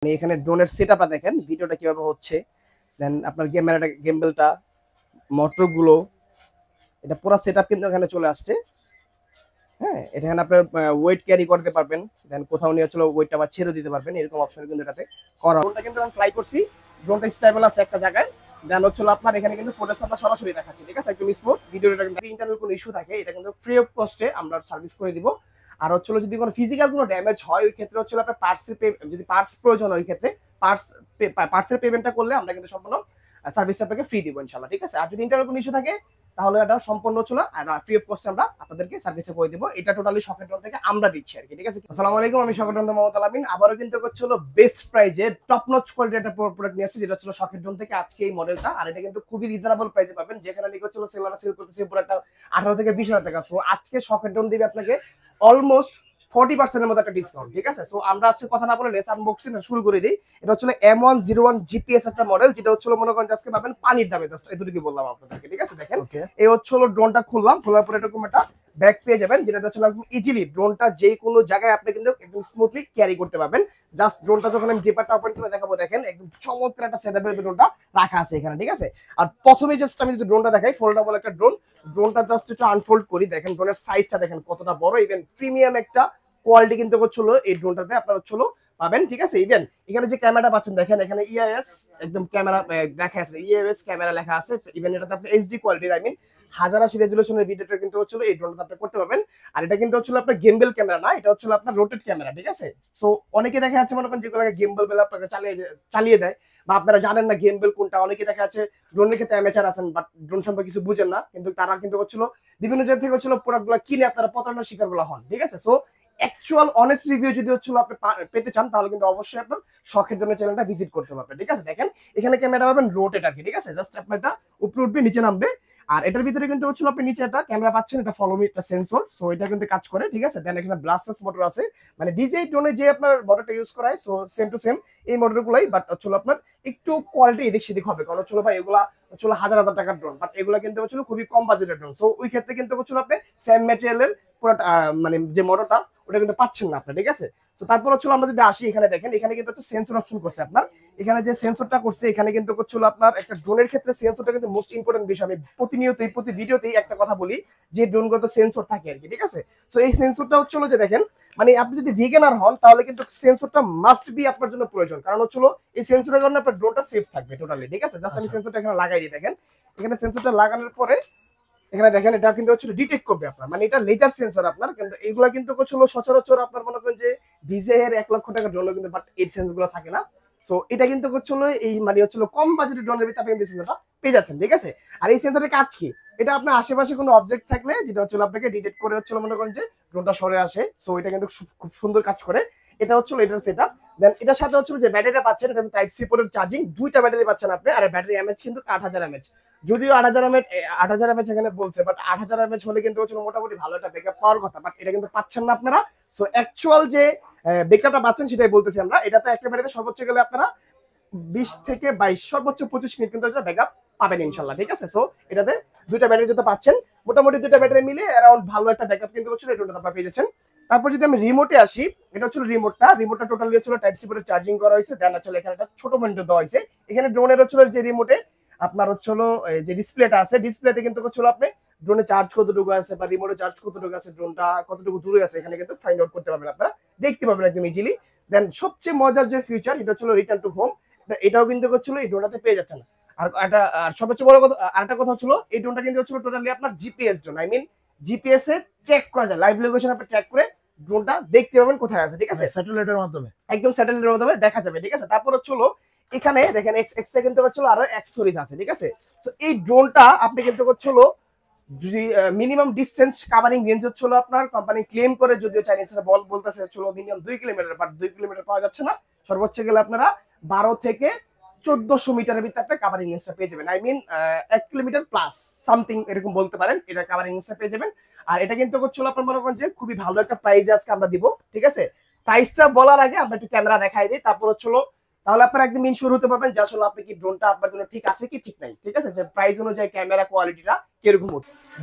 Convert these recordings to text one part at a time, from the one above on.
মানে এখানে ড্রোনের সেটআপটা দেখেন, ভিডিওটা কিভাবে হচ্ছে, দেন আপনার ক্যামেরাটা, গিম্বলটা, মোটরগুলো, এটা পুরো সেটআপ কিন্তু এখানে চলে আসছে। হ্যাঁ, এখানে আপনার ওয়েট ক্যারি করতে পারবেন, দেন কোথাও নিয়ে চলো ওয়েটটা আবার ছেড়ে দিতে পারবেন, এরকম অপশন কিন্তু এটাতে করা। ড্রোনটা কিন্তু আমি ফ্লাই করছি, ড্রোনটা স্টেবল আছে একটা জায়গায়। দেন হচ্ছে আপনার এখানে কিন্তু ফুটেজটা সরাসরি দেখাচ্ছি, ঠিক আছে, একদম স্মুথ। ভিডিওটা কিন্তু ইন্টারনাল কোনো ইস্যু থাকে, এটা কিন্তু ফ্রি অফ কস্টে আমরা সার্ভিস করে দিব। আর হচ্ছে যদি কোনো ফিজিক্যাল কোনো ড্যামেজ হয়, ওই ক্ষেত্রে হচ্ছে আপনার পার্টসের যদি পার্টস প্রয়োজন হয়, ওই ক্ষেত্রে পার্টসের পেমেন্টটা করলে আমরা কিন্তু সম্পূর্ণ সার্ভিসটা আপনাকে ফ্রি দিব ইনশাআল্লাহ, ঠিক আছে। আর যদি ইন্টারনাল কোনো ইস্যু থাকে তাহলে এটা সম্পূর্ণ ছিল আর ফ্রি অফ কস্টে আমরা আপনাদেরকে সার্ভিসে করে দিব। এটা টোটালি শকের ড্রোন থেকে আমরা দিচ্ছি আর কি, ঠিক আছে। আসসালামু আলাইকুম, আমি শকের ড্রোন মোহাম্মদ আলামিন। আবারও কিন্তু হচ্ছিল বেস্ট প্রাইজে টপ নচ কোয়ালিটির একটা প্রোডাক্ট নিয়ে আসছি, যেটা হচ্ছে শকের ড্রোন থেকে আজকে এই মডেলটা। আর এটা কিন্তু খুবই রিজনেবল প্রাইসে পাবেন, যেখানে লিখে হচ্ছিল সেলাররা সেল করতেছে প্রোডাক্টটা 18 থেকে 20,000 টাকা। সো আজকে শকের ড্রোন দিবে আপনাকে অলমোস্ট 40% এর মতো একটা ডিসকাউন্ট, ঠিক আছে। সো আমরা আজকে কথা না বলে লেস আনবক্সিং শুরু করে দিই। এটা হচ্ছে M101 জিপিএস একটা মডেল, যেটা হচ্ছে মনে করেন আজকে পাবেন পানির দামে, জাস্ট এতটুকু বললাম আপনাদেরকে, ঠিক আছে। দেখেন এই হচ্ছে ড্রোনটা খুললাম, খোলার পরে এরকম একটা ব্যাগ পেয়ে যাবেন, যেটা হচ্ছে একদম ইজিলি ড্রোনটা যে কোনো জায়গায় আপনি কিন্তু একদম স্মুথলি ক্যারি করতে পারবেন। জাস্ট ড্রোনটা যখন আমি জিপারটা ওপেন করে দেখাবো, দেখেন একদম চমৎকার একটা সেটআপের ড্রোনটা রাখা আছে এখানে, ঠিক আছে। আর প্রথমে জাস্ট আমি যদি ড্রোনটা দেখাই, ফোল্ডেবল একটা ড্রোন, ড্রোনটা জাস্ট একটু আনফোল্ড করি, দেখেন ড্রোনের সাইজটা দেখেন কতটা বড়, ইভেন প্রিমিয়াম একটা কোয়ালিটি কিন্তু হচ্ছিল এই ড্রোনটাতে আপনারা হচ্ছিল পাবেন, ঠিক আছে। ইভেন এখানে যে ক্যামেরাটা পাচ্ছেন, দেখেন এখানে ইআইএস একদম ক্যামেরা লেখা আছে, ইআইএস ক্যামেরা লেখা আছে। ইভেন এটাতে আপনি এইচডি কোয়ালিটির, আই মিন 1080 রেজুলেশনের ভিডিওটা কিন্তু হচ্ছিল এই ড্রোনটা আপনি করতে পারবেন। আর এটা কিন্তু হচ্ছিল আপনার গিম্বল ক্যামেরা না, এটা হচ্ছিল আপনার রোটেট ক্যামেরা, ঠিক আছে। সো অনেকে দেখা যাচ্ছে মনে করেন যেগুলো গিম্বল বেলা আপনাকে চালিয়ে দেয়, বা আপনারা জানেন না গিম্বল কোনটা। অনেকে দেখা যাচ্ছে ড্রোনের ক্ষেত্রে অ্যামেচার আছেন, বাট ড্রোন সম্পর্কে কিছু বুঝেন না, কিন্তু তারা কিন্তু হচ্ছিল বিভিন্ন জায়গা থেকে হচ্ছিল প্রোডাক্টগুলো কিনে আপনারা প্রতারণার শিকারগুলো হন, ঠিক আছে। সো অ্যাকচুয়াল অনেস্ট রিভিউ যদি হচ্ছিল আপনি পেতে চান, তাহলে কিন্তু অবশ্যই আপনার শখের জন্য চ্যানেলটা ভিজিট করতে পারবেন, ঠিক আছে। দেখেন এখানে ক্যামেরা পাবেন রোটেট আর কি, ঠিক আছে। জাস্ট আপনার এটা উপরে উঠবে, নিচে নামবে। আর এটার ভিতরে কিন্তু হচ্ছিল আপনি নিচে একটা ক্যামেরা পাচ্ছেন, এটা ফলো মি একটা সেন্সর, সো এটা কিন্তু কাজ করে, ঠিক আছে। দেন এখানে ব্লাস্টার্স মোটর আছে, মানে ডিজে ড্রোনে যে আপনার মোটরটা ইউজ করা হয়, সো সেম টু সেম এই মোটরগুলোই, বাট হচ্ছিল আপনার একটু কোয়ালিটি এদিক সেদিক হবে, কারণ হচ্ছিল ভাই এগুলা হচ্ছিল হাজার হাজার টাকার ড্রোন, বাট এগুলা কিন্তু হচ্ছিল খুবই কম বাজেটের ড্রোন। সো ওই ক্ষেত্রে কিন্তু হচ্ছিল আপনি সেম ম্যাটেরিয়ালের পুরো মানে যে মোটরটা ওটা কিন্তু পাচ্ছেন না আপনি, ঠিক আছে। তো তারপর হচ্ছিল আমরা যদি আসি এখানে, দেখেন এখানে কিন্তু হচ্ছে সেন্সর অপশন করছে আপনার। এখানে যে সেন্সরটা করছে, এখানে কিন্তু হচ্ছিল আপনার একটা ড্রোনের ক্ষেত্রে সেন্সরটা কিন্তু মোস্ট ইম্পর্টেন্ট বিষয়। আমি প্রতিনিয়তই প্রতি ভিডিওতেই একটা কথা বলি যে ড্রোনগুলোতে সেন্সর থাকে আর কি, ঠিক আছে। সো এই সেন্সরটা হচ্ছিল যে দেখেন, মানে আপনি যদি ভিগানার হন তাহলে কিন্তু সেন্সরটা মাস্ট বি আপনার জন্য প্রয়োজন, কারণ হচ্ছিল এই সেন্সরের কারণে আপনার ড্রোনটা সেফ থাকবে টোটালি, ঠিক আছে। জাস্ট আমি সেন্সরটা এখানে লাগাই দিই, দেখেন এখানে সেন্সরটা লাগানোর পরে এখানে দেখেন এটা কিন্তু হচ্ছে ডিটেক্ট করবে আপনার, মানে এটা লেজার সেন্সর আপনার। কিন্তু এইগুলা কিন্তু হচ্ছিল সচরাচর আপনার মনে করেন যে ডিজে এর 1 লক্ষ টাকা ড্রোন কিন্তু, বাট এই সেন্সরগুলো থাকে না। সো এটা কিন্তু হচ্ছিল এই মানে হচ্ছিল কম বাজেটের ড্রোনের ভিতরে আপনি কিন্তু সেন্সরটা পেয়ে যাচ্ছেন, ঠিক আছে। আর এই সেন্সরের কাজ কি, এটা আপনার আশেপাশে কোনো অবজেক্ট থাকলে যেটা হচ্ছিল আপনাকে ডিটেক্ট করে হচ্ছিল মনে করেন যে ড্রোনটা সরে আসে। সো এটা কিন্তু খুব সুন্দর কাজ করে। এটা হচ্ছিল এটার সেটআপ। দেন এটার সাথে হচ্ছিল যে ব্যাটারিটা পাচ্ছেন, এটা কিন্তু টাইপ সি পোর্টের চার্জিং, দুইটা ব্যাটারি পাচ্ছেন আপনি। আর ব্যাটারি এমএএইচ কিন্তু 8000 এমএএইচ, যদিও 8000 এমএএইচ এখানে বলছে, বাট 8000 এমএএইচ হলে কিন্তু হচ্ছে মোটামুটি ভালো একটা ব্যাকআপ পাওয়ার কথা, বাট এটা কিন্তু পাচ্ছেন না আপনারা। সো অ্যাকচুয়াল যে ব্যাকআপটা পাচ্ছেন সেটাই বলতেছি আমরা। এটাতে একটা ব্যাটারিতে সর্বোচ্চ গেলে আপনারা 20 থেকে 22 সর্বোচ্চ 25 মিনিট কিন্তু এটা ব্যাকআপ পাবেন ইনশাআল্লাহ, ঠিক আছে। সো এটাতে দুইটা ব্যাটারি যেটা পাচ্ছেন, মোটামুটি দুইটা ব্যাটারি মিলে অ্যারাউন্ড ভালো একটা ব্যাকআপ কিন্তু হচ্ছে এটা আপনারা পেয়ে যাচ্ছেন। তারপর যদি আমি রিমোটে আসি, এটা হচ্ছে রিমোটটা টোটালি হচ্ছে টাইপ সি পোর্টে চার্জিং করা হয়েছে। দেন হচ্ছে এখানে একটা ছোট মনিটর দেওয়া হয়েছে। এখানে ড্রোনের হচ্ছে যে রিমোটে আপনার হচ্ছে যে ডিসপ্লেটা আছে, ডিসপ্লেতে কিন্তু হচ্ছে আপনি ড্রোনে চার্জ কতটুকু আছে বা রিমোটে চার্জ কতটুকু আছে, ড্রোনটা কতটুকু দূরে আছে, এখানে কিন্তু ফাইন্ড আউট করতে পারবেন, আপনারা দেখতে পাবেন একদম ইজিলি। দেন সবচেয়ে মজার যে ফিচার, এটা হচ্ছে রিটার্ন টু হোম, এটাও কিন্তু হচ্ছিল এই ড্রোনটাতে পেয়ে যাচ্ছেন। আর একটা সবচেয়ে বড় কথা, আরেকটা কথা হচ্ছিল এই ড্রোনটা কিন্তু হচ্ছিল টোটালি আপনার GPS drone, I mean GPS এ ট্র্যাক করা যায়, লাইভ লোকেশন আপনি ট্র্যাক করে ড্রোনটা দেখতে পাবেন কোথায় আছে, ঠিক আছে, স্যাটেলাইটের মাধ্যমে, একদম স্যাটেলাইটের মাধ্যমে দেখা যাবে, ঠিক আছে। তারপর হচ্ছিল এখানে দেখেন এক্সট্রা কিন্তু হচ্ছিল আরো অ্যাক্সেসরিজ আছে, ঠিক আছে। তো এই ড্রোনটা আপনি কিন্তু হচ্ছিল যদি মিনিমাম ডিসটেন্স কাভারিং রেঞ্জ হচ্ছিল আপনার কোম্পানি ক্লেম করে, যদিও চাইনিজরা বলতেছে হচ্ছিল মিনিমাম 2 কিলোমিটার, বাট 2 কিলোমিটার পাওয়া যাচ্ছে না। সর্বোচ্চ গেলে আপনারা 12 থেকে 1400 মিটারের ভিতরে আপনি কাভারিং রেঞ্জটা পেয়ে যাবেন, I mean 1 kilometre plus something এরকম বলতে পারেন, এটা কাভারিং রেঞ্জটা পেয়ে যাবেন। আর এটা কিন্তু হচ্ছিল আপনার মনে করেন যে খুবই ভালো একটা প্রাইসে আজকে আমরা দিব, ঠিক আছে। প্রাইসটা বলার আগে আমরা একটু ক্যামেরা দেখাই দিই, তারপর হচ্ছিল তাহলে আপনারা একদম ইনশিওর হতে পারবেন যে আসলে আপনি কি ড্রোনটা আপনার জন্য ঠিক আছে কি ঠিক নাই, ঠিক আছে, যে প্রাইস অনুযায়ী ক্যামেরা কোয়ালিটিটা কিরকম।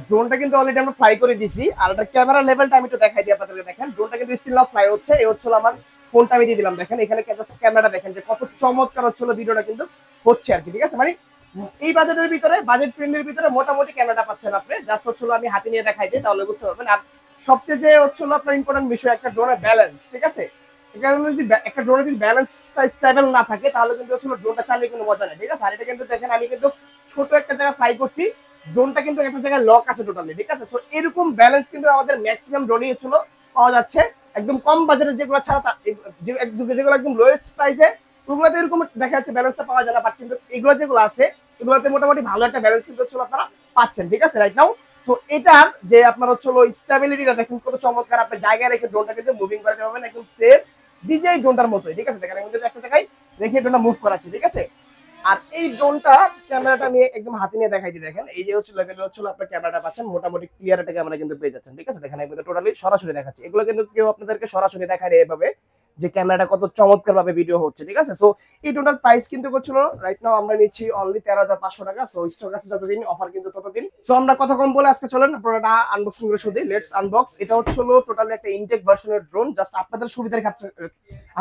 ড্রোনটা কিন্তু অলরেডি আমরা ফ্লাই করে দিছি, আর এটা ক্যামেরা লেভেলটা আমি একটু দেখাই দিই আপনাদেরকে। দেখেন ড্রোনটা কিন্তু স্টিল নাও ফ্লাই হচ্ছে, এই হচ্ছে আমার ফোনটা আমি দিয়ে দিলাম, দেখেন এখানে জাস্ট ক্যামেরাটা দেখেন যে কত চমৎকার হচ্ছিল ভিডিওটা কিন্তু হচ্ছে আর কি, ঠিক আছে। মানে এই বাজেটের ভিতরে, বাজেট ফ্রেন্ডের ভিতরে মোটামুটি ক্যামেরাটা পাচ্ছেন আপনি। জাস্ট হচ্ছিল আমি হাতে নিয়ে দেখাই দিই তাহলে বুঝতে পারবেন। আর সবচেয়ে যে হচ্ছিল আপনার ইম্পর্টেন্ট বিষয় একটা ড্রোনের ব্যালেন্স, ঠিক আছে। এখানে যদি একটা ড্রোনের যদি ব্যালেন্সটা স্টেবল না থাকে তাহলে কিন্তু হচ্ছিল ড্রোনটা চালিয়ে কোনো মজা নেই, ঠিক আছে। আর এটা কিন্তু দেখেন আমি কিন্তু ছোট একটা জায়গায় ফ্লাই করছি, ড্রোনটা কিন্তু একটা জায়গায় লক আছে টোটালি, ঠিক আছে। সো এরকম ব্যালেন্স কিন্তু আমাদের ম্যাক্সিমাম ড্রোনই হচ্ছিল পাওয়া যাচ্ছে। একদম কম বাজেটের যেগুলো ছাড়া যেগুলো একদম লোয়েস্ট প্রাইসে ওগুলোতে এরকম দেখা যাচ্ছে ব্যালেন্সটা পাওয়া যায় না, বাট কিন্তু এগুলো যেগুলো আছে এগুলোতে মোটামুটি ভালো একটা ব্যালেন্স কিন্তু হচ্ছিল আপনারা পাচ্ছেন, ঠিক আছে রাইট নাও। সো এটার যে আপনার হচ্ছে স্টেবিলিটিটা দেখুন কত চমৎকার, আপনি জায়গায় রেখে ড্রোনটা কিন্তু মুভিং করাতে পারবেন একদম সেফ ডিজাই ড্রোনটার মতোই, ঠিক আছে। দেখেন আমি কিন্তু একটা জায়গায় রেখে ড্রোনটা মুভ করাচ্ছি, ঠিক আছে। আর এই ড্রোনটা ক্যামেরাটা নিয়ে একদম হাতে নিয়ে দেখাই দিই, দেখেন এই যে হচ্ছে লেভেল হচ্ছে আপনার ক্যামেরাটা পাচ্ছেন মোটামুটি ক্লিয়ার একটা ক্যামেরা কিন্তু পেয়ে যাচ্ছেন, ঠিক আছে। দেখেন আমি টোটালি সরাসরি দেখাচ্ছি, এগুলো কিন্তু কেউ আপনাদেরকে সরাসরি দেখায় না এভাবে যে ক্যামেরাটা কত চমৎকার ভাবে ভিডিও হচ্ছে, ঠিক আছে। সো এই টোটাল প্রাইস কিন্তু করছিল রাইট নাও আমরা নিচ্ছি অনলি 13,500 টাকা। সো স্টক আছে যতদিন, অফার কিন্তু ততদিন। সো আমরা কথা কম বলে আজকে চলেন পুরোটা আনবক্সিং করে শুধু লেটস আনবক্স। এটা হচ্ছে টোটালি একটা ইনটেক ভার্সনের ড্রোন, জাস্ট আপনাদের সুবিধার ক্ষেত্রে,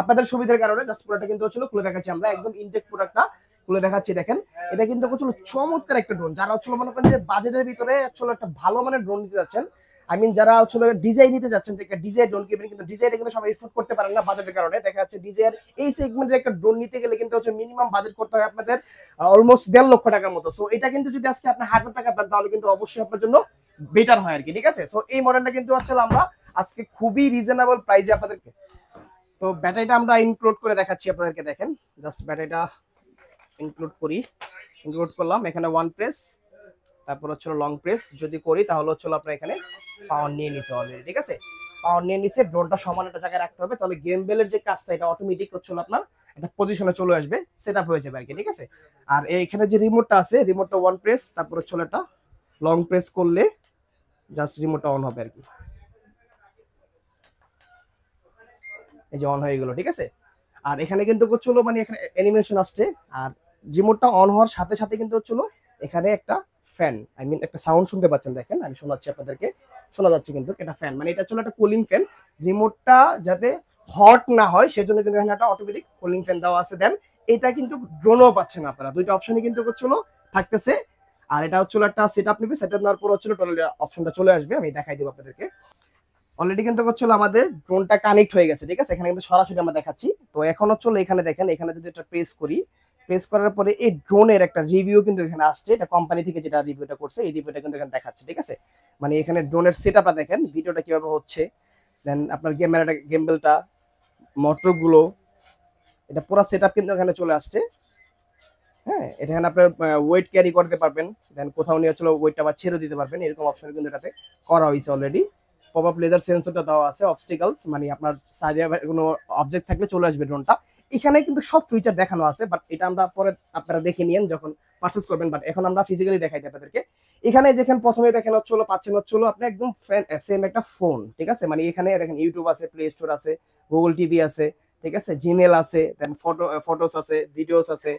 আপনাদের সুবিধার কারণে জাস্ট পুরোটা কিন্তু হচ্ছে খুলে দেখাচ্ছি আমরা, একদম ইনটেক প্রোডাক্টটা খুলে দেখাচ্ছি। দেখেন এটা কিন্তু হচ্ছে চমৎকার একটা ড্রোন, যারা হচ্ছে মনে করেন যে বাজেটের ভিতরে হচ্ছে একটা ভালো মানের ড্রোন নিতে যাচ্ছেন, আই মিন যারা হচ্ছে ডিজাইন নিতে যাচ্ছেন, একটা ডিজাইন ড্রোন কিনবেন, কিন্তু ডিজাইনটা কিন্তু সবাই এফোর্ড করতে পারেন না বাজেটের কারণে। দেখা যাচ্ছে ডিজাইন এই সেগমেন্টের একটা ড্রোন নিতে গেলে কিন্তু হচ্ছে মিনিমাম বাজেট করতে হয় আপনাদের অলমোস্ট 1.5 লক্ষ টাকার মতো। সো এটা কিন্তু যদি আজকে আপনি 1000 টাকা দেন তাহলে কিন্তু অবশ্যই আপনার জন্য বেটার হয় আর কি, ঠিক আছে। সো এই মডেলটা কিন্তু হচ্ছে আমরা আজকে খুবই রিজনেবল প্রাইসে আপনাদেরকে, তো ব্যাটারিটা আমরা ইনক্লুড করে দেখাচ্ছি আপনাদেরকে। দেখেন জাস্ট ব্যাটারিটা ইনক্লুড করলাম, এখানে ওয়ান প্রেস, তারপর হচ্ছে লং প্রেস যদি করি তাহলে হচ্ছে আপনার এখানে পাওয়ার নিয়ে নিছে অলরেডি, ঠিক আছে। পাওয়ার নিয়ে নিছে, ড্রোনটা সমান একটা জায়গায় রাখতে হবে, তাহলে গেম বেলের যে কাজটা এটা অটোমেটিক হচ্ছে আপনার একটা পজিশনে চলে আসবে, সেট আপ হয়ে যাবে আর কি, ঠিক আছে। আর এখানে যে রিমোটটা আছে, রিমোটটা ওয়ান প্রেস, তারপর হচ্ছে এটা লং প্রেস করলে জাস্ট রিমোটটা অন হবে আর কি, এই যে অন হয়ে গেল, ঠিক আছে। আর এখানে কিন্তু হচ্ছে মানে এখানে অ্যানিমেশন আসছে, আর রিমোটটা অন হওয়ার সাথে সাথে কিন্তু হচ্ছে এখানে একটা ফ্যান, আই মিন একটা সাউন্ড শুনতে পাচ্ছেন, দেখেন আমি শোনাচ্ছি আপনাদেরকে, শোনা যাচ্ছে কিন্তু এটা ফ্যান, মানে এটা হচ্ছে একটা কুলিং ফ্যান। রিমোটটা যাতে হট না হয় সেজন্য কিন্তু এখানে একটা অটোমেটিক কুলিং ফ্যান দেওয়া আছে। দেন এটা কিন্তু ড্রোনও পাচ্ছেন আপনারা, দুইটা অপশনই কিন্তু হচ্ছে থাকতেছে। আর এটা হচ্ছে একটা সেটআপ নেবে, সেটআপ নেওয়ার পর হচ্ছে টোটাল অপশনটা চলে আসবে, আমি দেখাই দেব আপনাদেরকে। অলরেডি কিন্তু হচ্ছে আমাদের ড্রোনটা কানেক্ট হয়ে গেছে, ঠিক আছে। এখানে কিন্তু সরাসরি আমরা দেখাচ্ছি। তো এখন হচ্ছে এখানে দেখেন, এখানে যদি এটা প্রেস করি, প্রেস করার পরে এই ড্রোনের একটা রিভিউ কিন্তু এখানে আসছে, এটা কোম্পানি থেকে যেটা রিভিউটা করছে এই রিভিউটা কিন্তু এখানে দেখাচ্ছে, ঠিক আছে। মানে এখানে ড্রোনের সেটআপটা দেখেন, ভিডিওটা কিভাবে হচ্ছে, দেন আপনার গেমবেলটা, মোটরগুলো, এটা পুরো সেটআপ কিন্তু এখানে চলে আসছে। হ্যাঁ, এখানে আপনার ওয়েট ক্যারি করতে পারবেন, দেন কোথাও নিয়ে চলো ওয়েটটা আবার ছেড়ে দিতে পারবেন, এরকম অপশন কিন্তু এটাতে করা হয়েছে অলরেডি। পপ আপ লেজার সেন্সরটা দেওয়া আছে, অবস্টিকলস মানে আপনার সাইডে কোনো অবজেক্ট থাকলে চলে আসবে ড্রোনটা। এখানে কিন্তু সব ফিচার দেখানো আছে, বাট এটা আমরা পরে আপনারা দেখে নিয়েন যখন পারচেজ করবেন, বাট এখন আমরা ফিজিক্যালি দেখাই আপনাদেরকে। এখানে যেখানে প্রথমে দেখেন হচ্ছিল পাচ্ছেন হচ্ছিল আপনি একদম সেম একটা ফোন, ঠিক আছে। মানে এখানে দেখেন ইউটিউব আছে, প্লে স্টোর আছে, গুগল টিভি আছে, ঠিক আছে, জিমেল আছে, দেন ফটোস আছে, ভিডিওস আছে,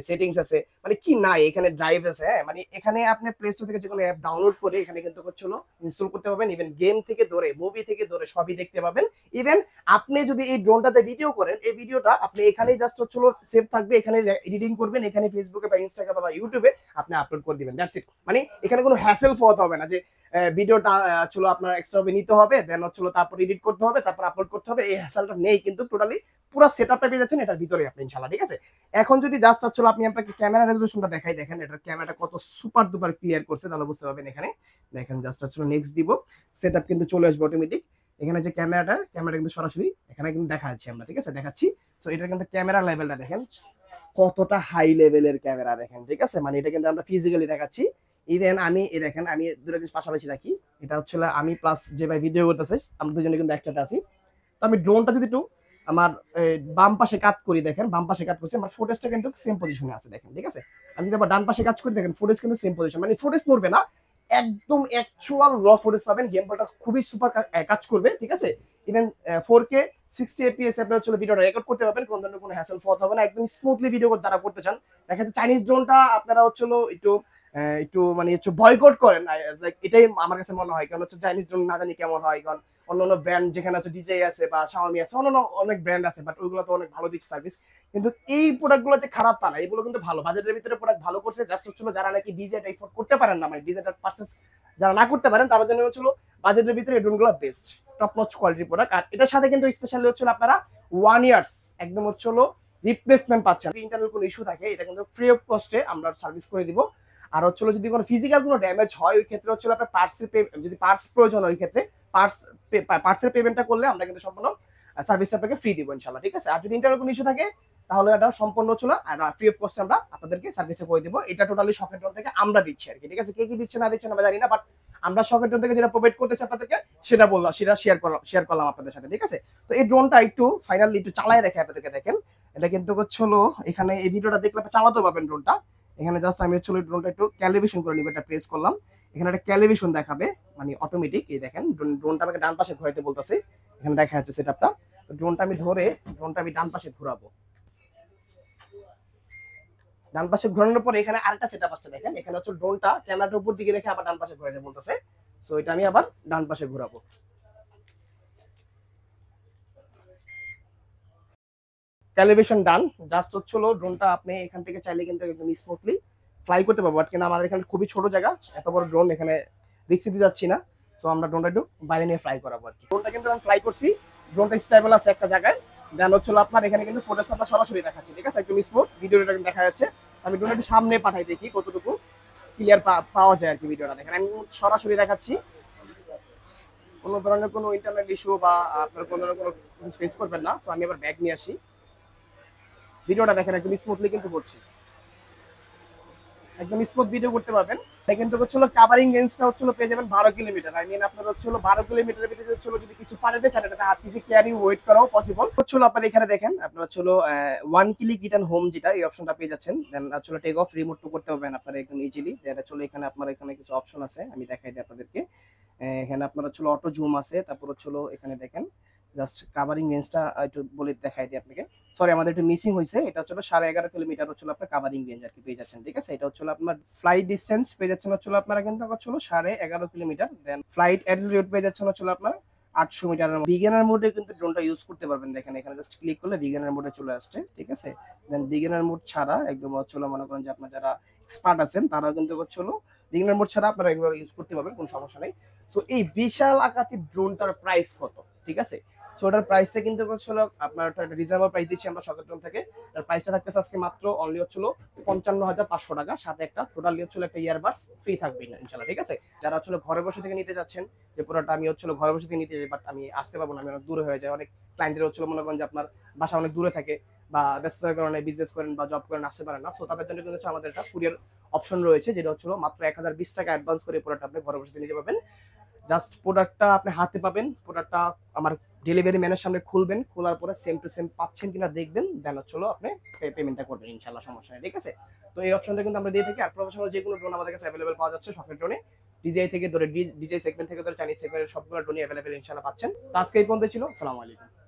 সেটিংস আছে, মানে কি নাই এখানে, ড্রাইভ আছে। হ্যাঁ, মানে এখানে আপনি প্লে স্টোর থেকে যে কোনো অ্যাপ ডাউনলোড করে এখানে কিন্তু হচ্ছিল ইনস্টল করতে পারবেন, ইভেন গেম থেকে ধরে মুভি থেকে ধরে সবই দেখতে পাবেন। ইভেন আপনি যদি এই ড্রোনটাতে ভিডিও করেন, এই ভিডিওটা আপনি এখানেই জাস্ট হচ্ছিল সেভ থাকবে, এখানে এডিটিং করবেন, এখানে ফেসবুকে বা ইনস্টাগ্রামে বা ইউটিউবে আপনি আপলোড করে দিবেন, দ্যাটস ইট। মানে এখানে কোনো হ্যাসেল পোহাতে হবে না যে ভিডিওটা ছিল আপনার এক্সট্রা ভাবে নিতে হবে, দেন হচ্ছিল তারপর এডিট করতে হবে, তারপর আপলোড করতে হবে, এই হ্যাসেলটা নেই কিন্তু, টোটালি পুরো সেটআপটা পেয়ে যাচ্ছেন এটার ভিতরে আপনি ইনশাআল্লাহ, ঠিক আছে। এখন যদি জাস্ট হচ্ছিল আপনি আপনাকে ক্যামেরা রেজোলিউশনটা দেখাই, দেখেন এটার ক্যামেরাটা কত সুপার ডুপার ক্লিয়ার করছে, তাহলে বুঝতে পারবেন। এখানে দেখেন জাস্ট হচ্ছিল নেক্সট দিব, সেটআপ কিন্তু চলে আসবে অটোমেটিক। এখানে যে ক্যামেরাটা কিন্তু সরাসরি এখানে কিন্তু দেখা যাচ্ছে আমরা, ঠিক আছে, দেখাচ্ছি। সো এটা কিন্তু ক্যামেরা লেভেলটা দেখেন কতটা হাই লেভেলের ক্যামেরা, দেখেন, ঠিক আছে। মানে এটা কিন্তু আমরা ফিজিক্যালি দেখাচ্ছি। ইভেন আমি এই দেখেন আমি দুটো জিনিস পাশাপাশি রাখি, এটা হচ্ছে আমি প্লাস যে ভাই ভিডিও করতেছে আমরা দুজনে কিন্তু একসাথে আছি। তো আমি ড্রোনটা যদি একটু আমার বাম পাশে কাজ করি, দেখেন বাম পাশে কাজ করছি, আমার ফুটেজটা কিন্তু সেম পজিশনে আছে, দেখেন, ঠিক আছে। আমি যদি আবার ডান পাশে কাজ করি, দেখেন ফুটেজ কিন্তু সেম পজিশন, মানে ফুটেজ পড়বে না, একদম অ্যাকচুয়াল র ফুটেজ পাবেন। গেমটা খুবই সুপার কাজ করবে, ঠিক আছে। ইভেন 4K 60 FPS আপনারা হচ্ছে ভিডিওটা রেকর্ড করতে পারবেন, কোন ধরনের কোনো হ্যাসেল ফত হবে না, একদম স্মুথলি ভিডিও যারা করতে চান। দেখা যাচ্ছে চাইনিজ ড্রোনটা আপনারা হচ্ছে একটু মানে হচ্ছে বয়কট করেন, লাইক এটাই আমার কাছে মনে হয়, কারণ হচ্ছে চাইনিজ ড্রোন না জানি কেমন হয়, কারণ অন্যান্য ব্র্যান্ড যেখানে আছে ডিজে আছে বা শাওমি আছে, অন্যান্য অনেক ব্র্যান্ড আছে, বাট ওইগুলো তো অনেক ভালো দিচ্ছে সার্ভিস। কিন্তু এই প্রোডাক্টগুলো যে খারাপ তা না, এগুলো কিন্তু ভালো, বাজেটের ভিতরে প্রোডাক্ট ভালো করছে। জাস্ট হচ্ছিল যারা নাকি ডিজেটা এফোর্ড করতে পারেন না, মানে ডিজেটা পারচেজ যারা না করতে পারেন, তাদের জন্য হচ্ছিল বাজেটের ভিতরে এই ড্রোনগুলো best, top notch quality product. আর এটার সাথে কিন্তু স্পেশালি হচ্ছিল আপনারা 1 ইয়ার্স একদম হচ্ছিল রিপ্লেসমেন্ট পাচ্ছেন। ইন্টারনাল কোনো ইস্যু থাকে এটা কিন্তু ফ্রি অফ কস্টে আমরা সার্ভিস করে দিব। আর হচ্ছিল যদি কোনো ফিজিক্যাল কোনো ড্যামেজ হয় ওই ক্ষেত্রে হচ্ছিল আপনার যদি পার্টস প্রয়োজন হয় ওই ক্ষেত্রে পার্টসের পেমেন্টটা করলে আমরা কিন্তু সম্পূর্ণ সার্ভিসটা আপনাকে ফ্রি দিব ইনশাআল্লাহ, ঠিক আছে। আর যদি ইন্টারনাল কোনো ইস্যু থাকে তাহলে এটা সম্পূর্ণ হচ্ছিল আর ফ্রি অফ কস্টে আমরা আপনাদেরকে সার্ভিসটা করে দিব। এটা টোটালি শখের ড্রোন থেকে আমরা দিচ্ছি আর কি, ঠিক আছে। কে কি দিচ্ছে না দিচ্ছে আমরা জানি না, বাট আমরা শখের ড্রোন থেকে যেটা প্রোভাইড করতেছি আপনাদেরকে সেটা বললাম, সেটা শেয়ার করলাম আপনাদের সাথে, ঠিক আছে। তো এই ড্রোনটা একটু ফাইনালি একটু চালায় রেখে আপনাদেরকে দেখেন। এটা কিন্তু হচ্ছিল এখানে এই ভিডিওটা দেখলে চালাতে পারবেন ড্রোনটা। এখানে জাস্ট আমি হচ্ছিল ড্রোনটা একটু ক্যালিব্রেশন করে নিব, এটা প্রেস করলাম, এখানে একটা ক্যালিব্রেশন দেখাবে মানে অটোমেটিক। এই দেখেন ড্রোনটা আমাকে ডান পাশে ঘোরাতে বলতেছে, এখানে দেখা যাচ্ছে সেটআপটা। তো ড্রোনটা আমি ধরে ড্রোনটা আমি ডান পাশে ঘোরাবো। ডান পাশে ঘোরানোর পরে এখানে আরেকটা সেটআপ আসছে দেখেন, এখানে হচ্ছে ড্রোনটা ক্যামেরাটার উপর দিকে রেখে আবার ডান পাশে ঘোরাতে বলতেছে। সো এটা আমি আবার ডান পাশে ঘোরাবো। ক্যালিব্রেশন ডান। জাস্ট হচ্ছিল ড্রোনটা আপনি এখান থেকে চাইলে কিন্তু একদম স্মুথলি ফ্লাই করতে পারবো, বাট কিন্তু আমাদের এখানে খুবই ছোট জায়গা, এত বড় ড্রোন এখানে রিস্ক দিতে যাচ্ছি না। সো আমরা ড্রোনটা একটু বাইরে নিয়ে ফ্লাই করাবো আর কি। ড্রোনটা কিন্তু আমি ফ্লাই করছি, ড্রোনটা স্টেবল আছে একটা জায়গায়। দেন হচ্ছিল আপনার এখানে কিন্তু ফোটেজটা আপনার সরাসরি দেখাচ্ছি, ঠিক আছে, একদম স্মুথ ভিডিওটা দেখা যাচ্ছে। আমি ড্রোনটা একটু সামনে পাঠাই দেখি কতটুকু ক্লিয়ার পাওয়া যায় আর কি ভিডিওটা দেখেন। আমি সরাসরি দেখাচ্ছি, কোনো ধরনের কোনো ইন্টারনেট ইস্যু বা আপনার কোনো ধরনের কোনো ফেস করবেন না। সো আমি আবার ব্যাগ নিয়ে আসি, ভিডিওটা দেখেন একদম স্মুথলি কিন্তু করছি, একদম স্মুথ ভিডিও করতে পারবেন। কিন্তু হচ্ছিল কাভারিং রেঞ্জটা হচ্ছিল পেয়ে যাবেন 12 কিলোমিটার। আই মিন আপনার হচ্ছিল 12 কিলোমিটারের ভিতরে হচ্ছিল যদি কিছু পাঠাতে চান এটা হাত পিছে ক্যারি ওয়েট করাও পসিবল হচ্ছিল। আপনার এখানে দেখেন আপনার হচ্ছিল 1 ক্লিক রিটার্ন হোম, যেটা এই অপশনটা পেয়ে যাচ্ছেন। দেন হচ্ছিল টেক অফ রিমোট টু করতে পারবেন আপনারা একদম ইজিলি। দেন হচ্ছিল এখানে আপনার এখানে কিছু অপশন আছে, আমি দেখাই দিই আপনাদেরকে। এখানে আপনার হচ্ছিল অটো জুম আছে, তারপর হচ্ছিল এখানে দেখেন জাস্ট কাভারিং রেঞ্জটা একটু বলে দেখাই দিই আপনাকে। সরি আমাদের একটু মিসিং হয়েছে, এটা হচ্ছে 11.5 কিলোমিটার হচ্ছে আপনার কাভারিং রেঞ্জ আর কি পেয়ে যাচ্ছেন, ঠিক আছে। এটা হচ্ছে আপনার ফ্লাইট ডিসটেন্স পেয়ে যাচ্ছেন হচ্ছে আপনারা কিন্তু হচ্ছে 11.5 কিলোমিটার। দেন ফ্লাইট অ্যালটিটিউড পেয়ে যাচ্ছেন হচ্ছে আপনার 800 মিটারের। বিগিনার মোডে কিন্তু ড্রোনটা ইউজ করতে পারবেন, দেখেন এখানে জাস্ট ক্লিক করলে বিগিনার মোডে চলে আসছে, ঠিক আছে। দেন বিগিনার মোড ছাড়া একদম হচ্ছে মনে করেন যে আপনার যারা এক্সপার্ট আছেন তারা কিন্তু হচ্ছে বিগিনার মোড ছাড়া আপনারা এগুলো ইউজ করতে পারবেন, কোনো সমস্যা নেই। সো এই বিশাল আকারের ড্রোনটার প্রাইস কত, ঠিক আছে। সো ওটার প্রাইসটা কিন্তু হচ্ছিল আপনার একটা রিজনেবল প্রাইস দিচ্ছি আমরা সকেট ড্রোন থেকে। তার প্রাইসটা থাকতেছে আজকে মাত্র অনলি হচ্ছিল 55,500 টাকা, সাথে একটা টোটালি হচ্ছিল একটা ইয়ারবাস ফ্রি থাকবে ইনশাআল্লাহ, ঠিক আছে। যারা হচ্ছিল ঘরে বসে থেকে নিতে চাচ্ছেন যে পুরোটা আমি হচ্ছিল ঘরে বসে থেকে নিতে যাই, বাট আমি আসতে পারবো না, আমি অনেক দূরে হয়ে যায়। অনেক ক্লায়েন্টের হচ্ছিল মনে করেন যে আপনার বাসা অনেক দূরে থাকে বা ব্যস্ততার কারণে বিজনেস করেন বা জব করেন আসতে পারেন না। সো তাদের জন্য কিন্তু আমাদের একটা কুরিয়ার অপশন রয়েছে, যেটা হচ্ছিল মাত্র 1020 টাকা অ্যাডভান্স করে পুরোটা আপনি ঘরে বসে নিতে পারবেন। জাস্ট প্রোডাক্টটা আপনি হাতে পাবেন, প্রোডাক্টটা আমার ডেলিভারি ম্যানের সামনে খুলবেন, খোলার পরে সেম টু সেম পাচ্ছেন কিনা দেখবেন, দেন হচ্ছিল আপনি পেমেন্টটা করবেন ইনশাআল্লাহ, সমস্যা নেই, ঠিক আছে। তো এই অপশনটা কিন্তু আমরা দিয়ে থাকি। আর প্রফেশনাল যে কোনো ড্রোন আমাদের কাছে অ্যাভেলেবল পাওয়া যাচ্ছে শখের ড্রোনে, ডিজিআই থেকে ধরে ডিজিআই সেগমেন্ট থেকে ধরে চাইনিজ সেগমেন্টের সবগুলো ড্রোনই অ্যাভেলেবল ইনশাআল্লাহ পাচ্ছেন। তো আজকে এই পর্যন্ত ছিল। আসসালামু আলাইকুম।